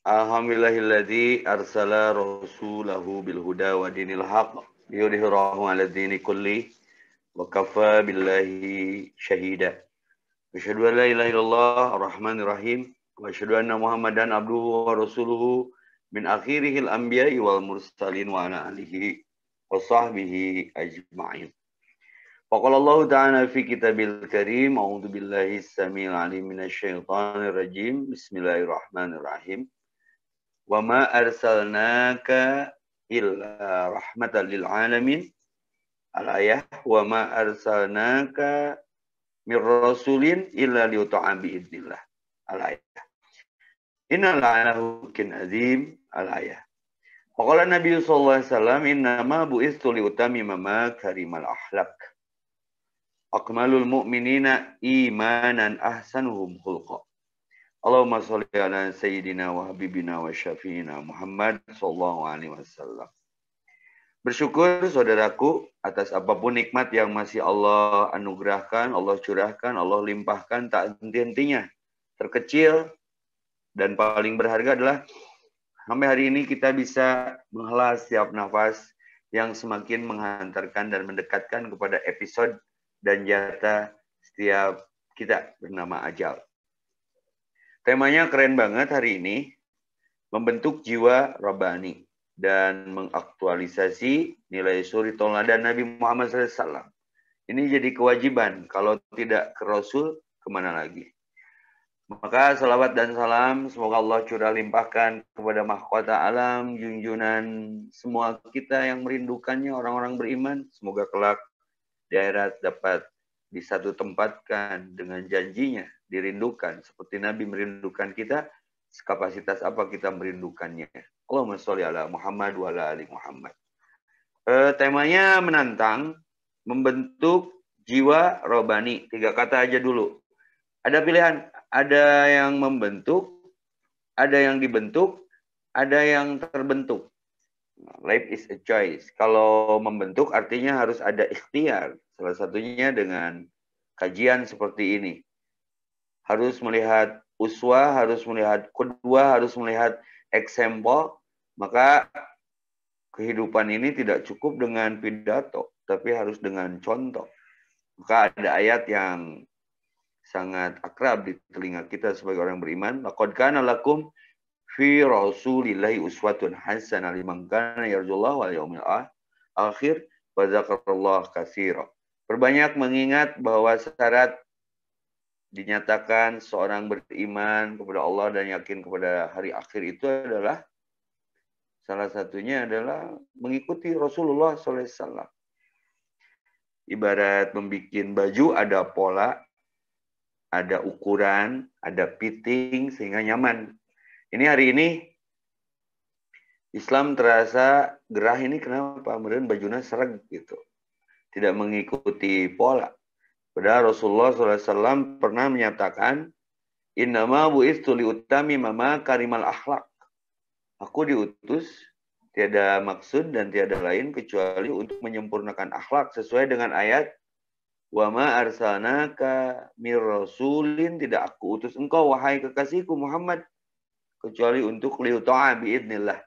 Alhamdulillahilladzi arsala rasulahu bil huda wa dinil haqq liyudhhirahu 'ala dini kulli wa kafa billahi syahida. Asyhadu an la ilaha illallah ar-rahmanir rahim wa asyhadu anna Muhammadan abduhu wa rasuluhu min akhirihil anbiya'i wal mursalin wa ala alihi wa sahbihi ajma'in. Faqala Allah ta'ala fi kitabil karim a'udzu billahi samil alim minasyaitonir rajim. Bismillahirrahmanirrahim. Wa ma arsalnaka illa rahmatan lil alamin. Al-ayah wa ma arsalnaka mir rasulin illa liyuta'a bi idznillah. Al-ayah. Innal ala hukin azim. Al-ayah. Faqala Nabi sallallahu alaihi wasallam innama bu'istu liutamima makarimal akhlaq. Akmalul mu'minina imanan ahsanuhum khulqa. Allahumma sholli ala sayyidina wa habibina wa syafiina Muhammad sallallahu alaihi wasallam. Bersyukur saudaraku atas apapun nikmat yang masih Allah anugerahkan, Allah curahkan, Allah limpahkan tak henti-hentinya. Terkecil dan paling berharga adalah sampai hari ini kita bisa menghela setiap nafas yang semakin menghantarkan dan mendekatkan kepada episode dan jatah setiap kita bernama ajal. Temanya keren banget hari ini, membentuk jiwa Rabbani dan mengaktualisasi nilai suri tauladan Nabi Muhammad SAW. Ini jadi kewajiban, kalau tidak ke Rasul, kemana lagi? Maka salawat dan salam semoga Allah curah limpahkan kepada mahkota alam, junjunan semua kita yang merindukannya, orang-orang beriman. Semoga kelak di akhirat dapat disatu tempatkan dengan janjinya, dirindukan. Seperti Nabi merindukan kita, sekapasitas apa kita merindukannya. Allahumma sholli ala Muhammad wa ala ali Muhammad. Temanya menantang, membentuk jiwa Rabbani. 3 kata aja dulu. Ada pilihan, ada yang membentuk, ada yang dibentuk, ada yang terbentuk. Life is a choice. Kalau membentuk artinya harus ada ikhtiar. Salah satunya dengan kajian seperti ini. Harus melihat uswah, harus melihat qudwah, harus melihat eksempel. Maka kehidupan ini tidak cukup dengan pidato, tapi harus dengan contoh. Maka ada ayat yang sangat akrab di telinga kita sebagai orang beriman. Laqad kana lakum fi rasulillahi uswatun hasanah liman kana yarjullaha wal yaumil akhir wa dzakarallaha katsira. Perbanyak mengingat bahwa syarat dinyatakan seorang beriman kepada Allah dan yakin kepada hari akhir itu adalah salah satunya adalah mengikuti Rasulullah SAW. Ibarat membuat baju ada pola, ada ukuran, ada fitting sehingga nyaman. Ini hari ini Islam terasa gerah ini kenapa? Kemudian bajunya sereg gitu. Tidak mengikuti pola. Padahal Rasulullah SAW pernah menyatakan, innama bu'istu liutami mama karimal akhlak. Aku diutus tiada maksud dan tiada lain kecuali untuk menyempurnakan akhlak sesuai dengan ayat wa ma arsalnaka mir rasulin, tidak aku utus engkau wahai kekasihku Muhammad kecuali untuk liuta'a biidznillah,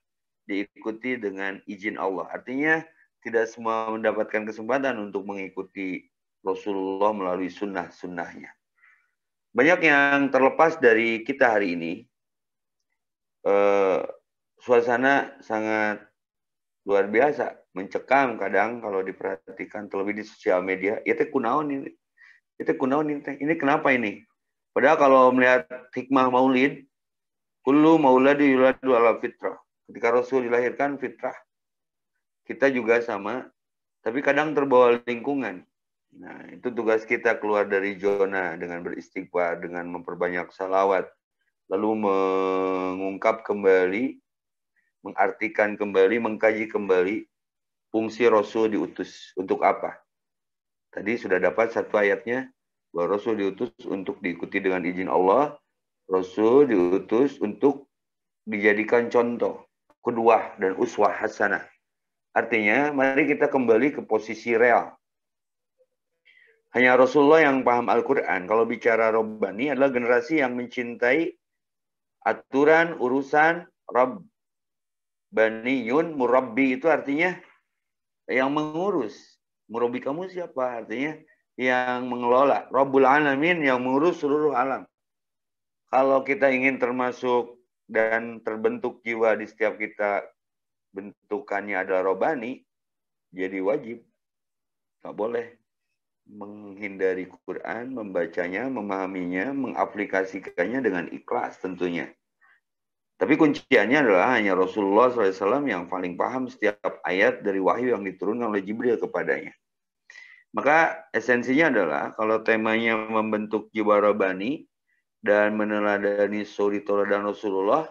diikuti dengan izin Allah. Artinya tidak semua mendapatkan kesempatan untuk mengikuti Rasulullah melalui sunnah-sunnahnya. Banyak yang terlepas dari kita hari ini. Suasana sangat luar biasa, mencekam kadang kalau diperhatikan terlebih di sosial media. Itu kunaon ini. Itu kunaon ini. Ini kenapa ini? Padahal kalau melihat hikmah maulid, kullu mauladi yuladu ala fitrah. Ketika Rasul dilahirkan fitrah. Kita juga sama, tapi kadang terbawa lingkungan. Nah, itu tugas kita keluar dari zona dengan beristighfar, dengan memperbanyak salawat, lalu mengungkap kembali, mengartikan kembali, mengkaji kembali fungsi Rasul diutus untuk apa. Tadi sudah dapat satu ayatnya, bahwa Rasul diutus untuk diikuti dengan izin Allah. Rasul diutus untuk dijadikan contoh, qudwah dan uswah hasanah. Artinya, mari kita kembali ke posisi real. Hanya Rasulullah yang paham Al-Quran. Kalau bicara Rabbani adalah generasi yang mencintai aturan urusan Rabbaniyun, murabbi itu artinya yang mengurus. Murabbi kamu siapa? Artinya yang mengelola. Rabbul alamin yang mengurus seluruh alam. Kalau kita ingin termasuk dan terbentuk jiwa di setiap kita bentukannya adalah robani, jadi wajib. Nggak boleh menghindari Quran, membacanya, memahaminya, mengaplikasikannya dengan ikhlas tentunya. Tapi kunciannya adalah hanya Rasulullah SAW yang paling paham setiap ayat dari wahyu yang diturunkan oleh Jibril kepadanya. Maka esensinya adalah kalau temanya membentuk jiwa robani dan meneladani suri teladan Rasulullah,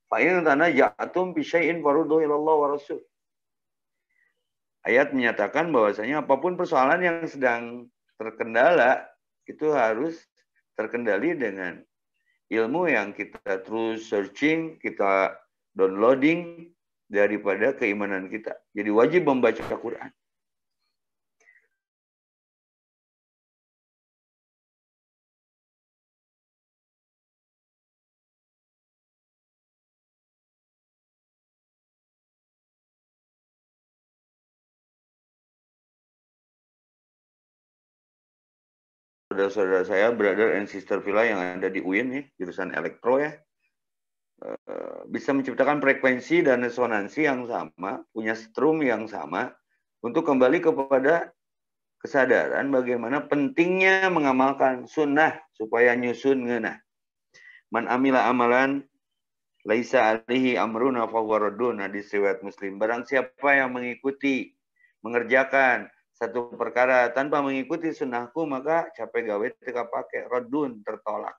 fa'in tanaja'tum bi syai'in farudhu ilallah wa rasul. Ayat menyatakan bahwasanya apapun persoalan yang sedang terkendala itu harus terkendali dengan ilmu yang kita terus searching, kita downloading daripada keimanan kita. Jadi wajib membaca Al-Quran. Saudara-saudara saya, brother and sister Villa yang ada di UIN nih, jurusan elektro ya, bisa menciptakan frekuensi dan resonansi yang sama, punya strum yang sama, untuk kembali kepada kesadaran bagaimana pentingnya mengamalkan sunnah supaya nyusun ngeunah. Man amila amalan laisa alihi amruna fahuwa raddun, hadis riwayat Muslim. Barang siapa yang mengikuti, mengerjakan satu perkara tanpa mengikuti sunnahku, maka capek gawe teka pakai, raddun, tertolak.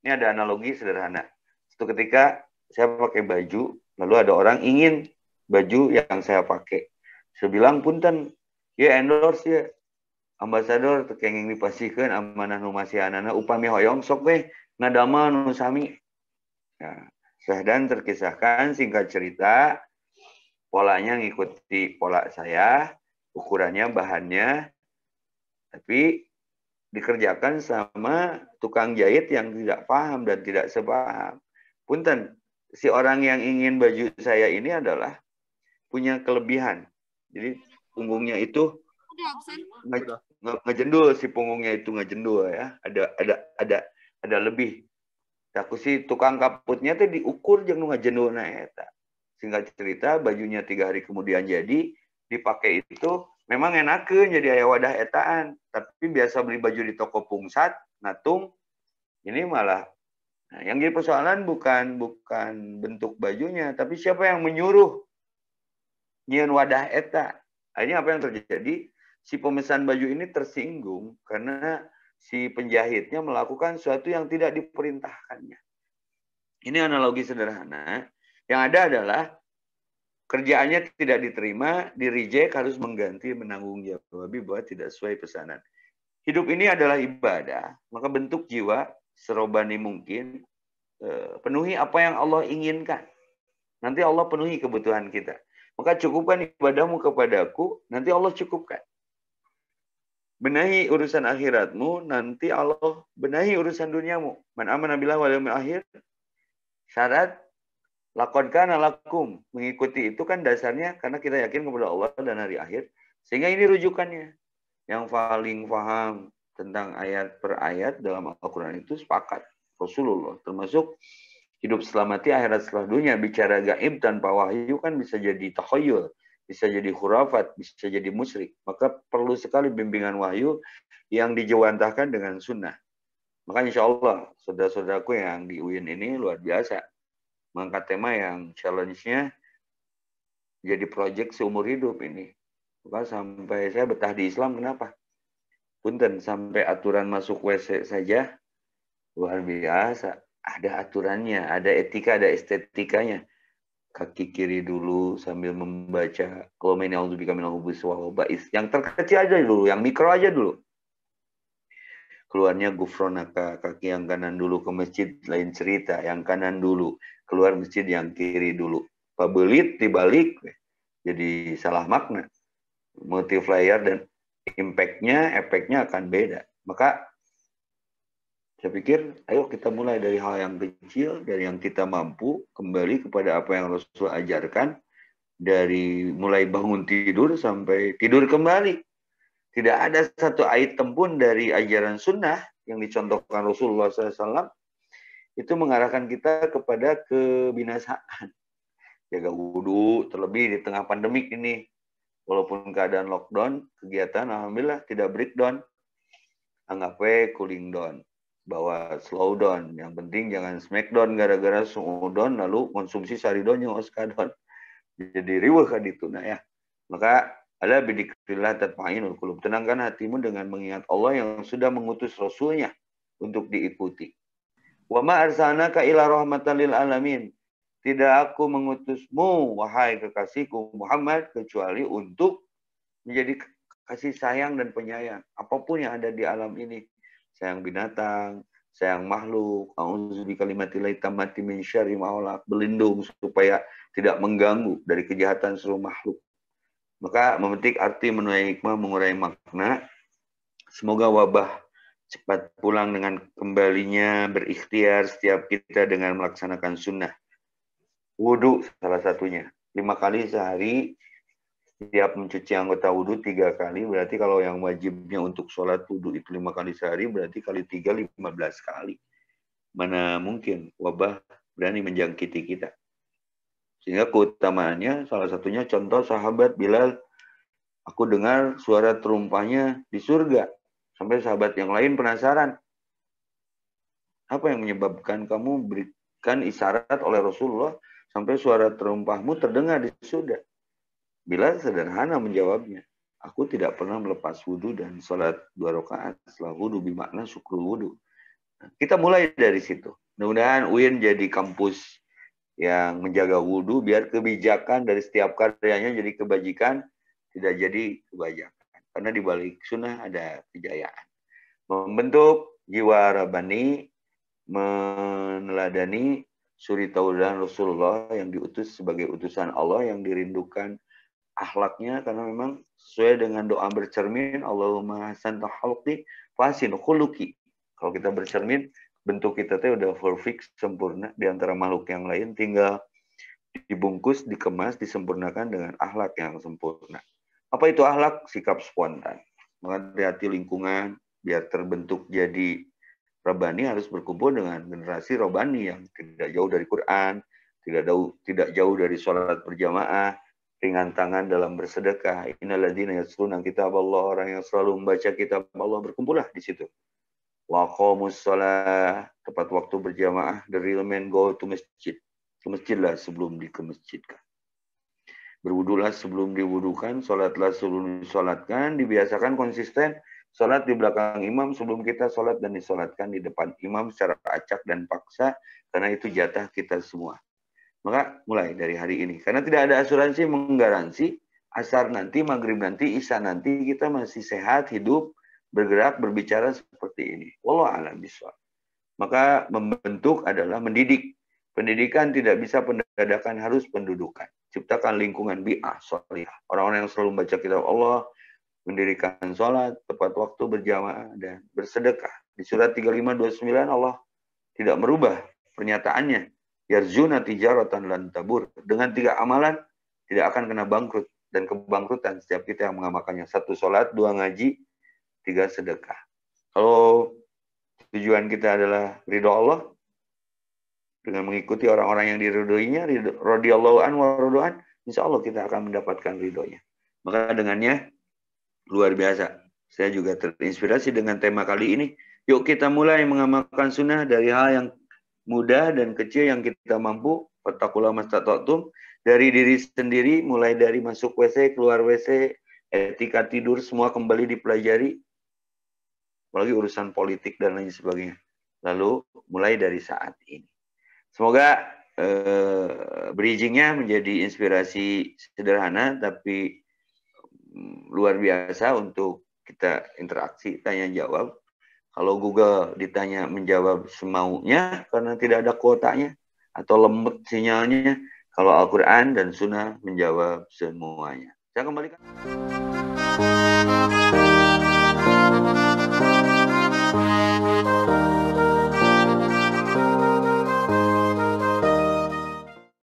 Ini ada analogi sederhana. Suatu ketika saya pakai baju, lalu ada orang ingin baju yang saya pakai. Saya bilang, punten, ya endorse ya. Ambasador kenging dipasihkeun amanah nu masihanana upami hoyong sok we ngadama nu sami. Nah, Syahdan terkisahkan singkat cerita, polanya ngikuti pola saya, ukurannya, bahannya, tapi dikerjakan sama tukang jahit yang tidak paham dan tidak sepaham. Punten, si orang yang ingin baju saya ini adalah punya kelebihan. Jadi punggungnya itu ngejendul, si punggungnya itu ngejendul ya. Ada lebih. Aku si tukang kaputnya tuh diukur jeung nu ngejendulna eta. Singkat cerita, bajunya 3 hari kemudian jadi, dipakai itu memang enakeun jadi aya wadah etaan. Tapi biasa beli baju di toko pungsat, natung, ini malah. Nah, yang jadi persoalan bukan bentuk bajunya, tapi siapa yang menyuruh nyieun wadah eta. Akhirnya apa yang terjadi? Si pemesan baju ini tersinggung karena si penjahitnya melakukan sesuatu yang tidak diperintahkannya. Ini analogi sederhana. Yang ada adalah kerjaannya tidak diterima, di-reject, harus mengganti, menanggung jawab bahwa tidak sesuai pesanan. Hidup ini adalah ibadah, maka bentuk jiwa serobani mungkin, penuhi apa yang Allah inginkan. Nanti Allah penuhi kebutuhan kita. Maka cukupkan ibadahmu kepadaku, nanti Allah cukupkan. Benahi urusan akhiratmu, nanti Allah benahi urusan duniamu. Man amana billahi wal yaumil akhir. Syarat laqad kana lakum, mengikuti itu kan dasarnya karena kita yakin kepada Allah dan hari akhir. Sehingga ini rujukannya. Yang paling paham tentang ayat per ayat dalam Al-Quran itu sepakat. Rasulullah termasuk hidup selamati akhirat setelah dunia. Bicara gaib tanpa wahyu kan bisa jadi takhayul, bisa jadi khurafat, bisa jadi musyrik. Maka perlu sekali bimbingan wahyu yang dijawantahkan dengan sunnah. Maka insya Allah saudara-saudaraku yang di UIN ini luar biasa mengangkat tema yang challenge-nya jadi proyek seumur hidup ini. Maka sampai saya betah di Islam, kenapa? Punten, sampai aturan masuk WC saja luar biasa. Ada aturannya, ada etika, ada estetikanya. Kaki kiri dulu sambil membaca qul a'udzubika minal khubuthi wal khaba'its. Yang terkecil aja dulu, yang mikro aja dulu. Keluarnya gufronaka, kaki yang kanan dulu ke masjid, lain cerita. Yang kanan dulu, keluar masjid yang kiri dulu. Pabelit dibalik, jadi salah makna. Multiplier dan impact-nya, efeknya akan beda. Maka Saya pikir, ayo kita mulai dari hal yang kecil, dari yang kita mampu, kembali kepada apa yang Rasul ajarkan, dari mulai bangun tidur sampai tidur kembali. Tidak ada satu item pun dari ajaran sunnah yang dicontohkan Rasulullah SAW itu mengarahkan kita kepada kebinasaan. Jaga wudhu, terlebih di tengah pandemik ini. Walaupun keadaan lockdown, kegiatan alhamdulillah tidak breakdown. Anggapnya cooling down. Bahwa slow down. Yang penting jangan smackdown gara-gara down lalu konsumsi saridon yang oskadon. Jadi riweuh kan itu. Nah ya. Maka ala bidikrillah tatma'inul qulub. Tenangkan hatimu dengan mengingat Allah yang sudah mengutus Rasulnya untuk diikuti. Wa ma arsalnaka ila rahmatan lil alamin. Tidak aku mengutusmu, wahai kekasihku Muhammad, kecuali untuk menjadi kasih sayang dan penyayang. Apapun yang ada di alam ini. Sayang binatang, sayang makhluk. A'udzu bikalimatillahi tammati min syarri ma khalaq. Berlindung supaya tidak mengganggu dari kejahatan seluruh makhluk. Maka memetik arti menuai hikmah, mengurai makna. Semoga wabah cepat pulang dengan kembalinya berikhtiar setiap kita dengan melaksanakan sunnah. Wudhu salah satunya. 5 kali sehari, setiap mencuci anggota wudhu 3 kali. Berarti kalau yang wajibnya untuk sholat wudhu itu 5 kali sehari, berarti kali 3, 15 kali. Mana mungkin wabah berani menjangkiti kita. Sehingga keutamaannya salah satunya contoh sahabat Bilal, aku dengar suara terumpahnya di surga. Sampai sahabat yang lain penasaran. Apa yang menyebabkan kamu berikan isyarat oleh Rasulullah sampai suara terumpahmu terdengar di surga? Bilal sederhana menjawabnya. Aku tidak pernah melepas wudhu dan sholat 2 rakaat setelah wudhu bermakna syukur wudhu. Kita mulai dari situ. Mudah-mudahan UIN jadi kampus yang menjaga wudhu biar kebijakan dari setiap karyanya jadi kebajikan, tidak jadi kebajakan. Karena di balik sunnah ada kejayaan. Membentuk jiwa rabani, meneladani suri tauladan Rasulullah yang diutus sebagai utusan Allah yang dirindukan akhlaknya, karena memang sesuai dengan doa bercermin, Allahumma hasan khalqi fasin khuluqi. Kalau kita bercermin, bentuk kita tuh udah perfect, sempurna di antara makhluk yang lain, tinggal dibungkus, dikemas, disempurnakan dengan akhlak yang sempurna. Apa itu akhlak? Sikap spontan. Hati-hati lingkungan, biar terbentuk jadi Rabbani harus berkumpul dengan generasi Rabbani yang tidak jauh dari Quran, tidak jauh dari sholat berjamaah, ringan tangan dalam bersedekah. Innalladzina yatluna kitab Allah, orang yang selalu membaca kitab Allah, berkumpullah di situ. Wa qamus shalah, tepat waktu berjamaah, the real men go to masjid. Ke masjidlah sebelum dikemasjidkan. Berwudulah sebelum diwudukan, sholatlah sebelum disolatkan, dibiasakan konsisten. Sholat di belakang imam sebelum kita sholat dan disolatkan di depan imam secara acak dan paksa, karena itu jatah kita semua. Maka mulai dari hari ini. Karena tidak ada asuransi menggaransi asar nanti, maghrib nanti, isya nanti kita masih sehat, hidup, bergerak, berbicara seperti ini. Wallahu a'lam bishawab. Maka membentuk adalah mendidik. Pendidikan tidak bisa pendadakan, harus pendudukan. Ciptakan lingkungan bi'ah, sholihah. Orang-orang yang selalu membaca kitab Allah, mendirikan sholat, tepat waktu berjamaah, dan bersedekah. Di surat 35-29 Allah tidak merubah pernyataannya. Yarzuna tijaratan lan tabur. Dengan 3 amalan tidak akan kena bangkrut. Dan kebangkrutan setiap kita yang mengamalkannya. 1 sholat, 2 ngaji, 3 sedekah. Kalau tujuan kita adalah ridho Allah, dengan mengikuti orang-orang yang diridhoinya, radhiyallahu anhu wa radu'an, insya Allah kita akan mendapatkan ridhonya. Maka dengannya luar biasa. Saya juga terinspirasi dengan tema kali ini. Yuk kita mulai mengamalkan sunnah dari hal yang mudah dan kecil yang kita mampu. Fattaqullaha mastata'tum. Dari diri sendiri, mulai dari masuk WC, keluar WC, etika tidur, semua kembali dipelajari. Apalagi urusan politik dan lain sebagainya. Lalu mulai dari saat ini. Semoga bridgingnya menjadi inspirasi sederhana, tapi luar biasa untuk kita interaksi, tanya jawab. Kalau Google ditanya menjawab semaunya karena tidak ada kuotanya atau lemot sinyalnya, kalau Al-Quran dan Sunnah menjawab semuanya. Saya kembalikan.